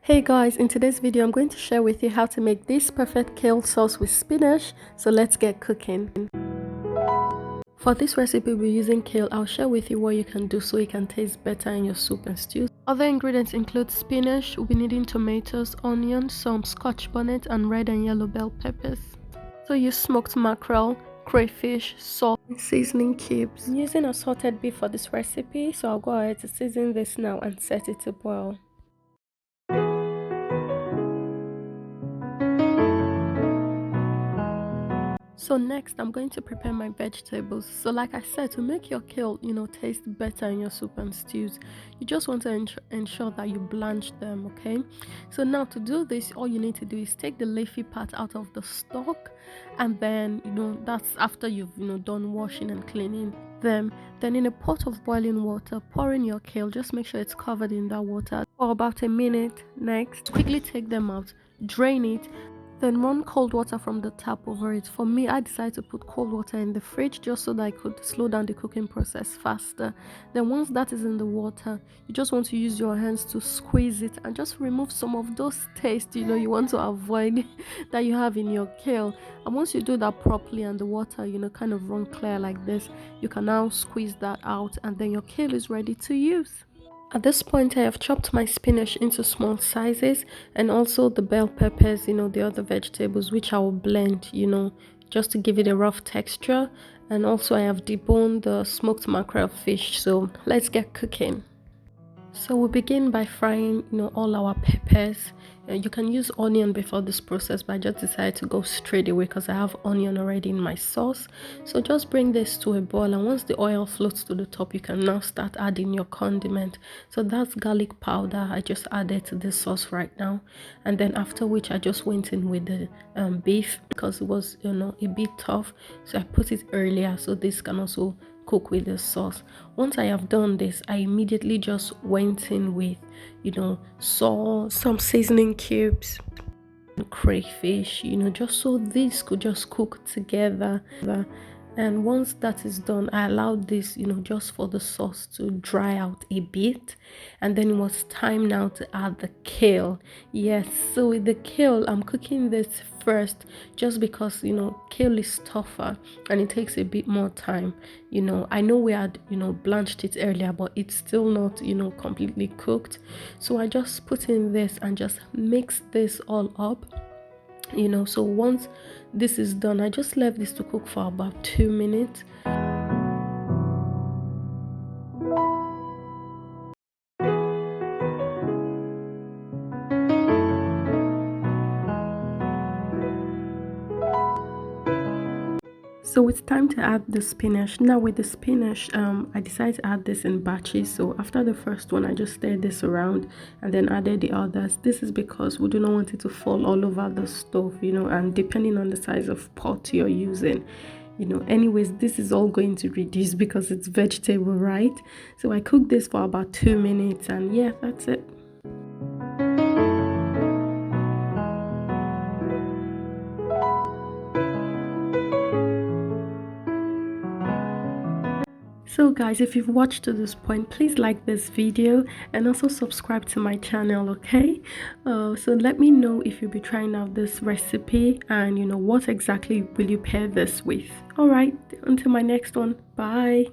Hey guys, in today's video I'm going to share with you how to make this perfect kale sauce with spinach. So let's get cooking. For this recipe we're using kale. I'll share with you what you can do so it can taste better in your soup and stews. Other ingredients include spinach, we'll be needing tomatoes, onions, some Scotch bonnet and red and yellow bell peppers. So use smoked mackerel, crayfish, salt, and seasoning cubes. I'm using assorted beef for this recipe, so I'll go ahead to season this now and set it to boil. So next I'm going to prepare my vegetables. So like I said, to make your kale taste better in your soup and stews, you just want to ensure that you blanch them. Okay, so now to do this, all you need to do is take the leafy part out of the stalk, and then that's after you've done washing and cleaning them. Then in a pot of boiling water, pour in your kale. Just make sure it's covered in that water for about a minute. Next, quickly take them out, drain it, then run cold water from the tap over it. For me, I decided to put cold water in the fridge just so that I could slow down the cooking process faster. Then once that is in the water, you just want to use your hands to squeeze it and just remove some of those tastes you want to avoid that you have in your kale. And once you do that properly and the water kind of run clear like this, you can now squeeze that out, and then your kale is ready to use. At this point, I have chopped my spinach into small sizes, and also the bell peppers, the other vegetables, which I will blend, just to give it a rough texture. And also I have deboned the smoked mackerel fish. So let's get cooking. So we'll begin by frying, all our peppers. You can use onion before this process, but I just decided to go straight away because I have onion already in my sauce. So just bring this to a boil, and once the oil floats to the top, you can now start adding your condiment. So that's garlic powder I just added to this sauce right now, and then after which I just went in with the beef because it was a bit tough, so I put it earlier so this can also cook with the sauce. Once I have done this, I immediately just went in with salt, some seasoning cubes, crayfish, just so this could just cook together. And once that is done, I allowed this just for the sauce to dry out a bit, and then it was time now to add the kale. Yes, so with the kale I'm cooking this first just because kale is tougher and it takes a bit more time. I know we had blanched it earlier, but it's still not completely cooked. So I just put in this and just mix this all up. So once this is done, I just left this to cook for about 2 minutes. So it's time to add the spinach. Now with the spinach, I decided to add this in batches. So after the first one, I just stirred this around and then added the others. This is because we do not want it to fall all over the stove, and depending on the size of pot you're using, anyways, this is all going to reduce because it's vegetable, right? So I cooked this for about 2 minutes, and yeah, that's it. So guys, if you've watched to this point, please like this video and also subscribe to my channel. Okay, so let me know if you'll be trying out this recipe, and what exactly will you pair this with. All right, until my next one, bye.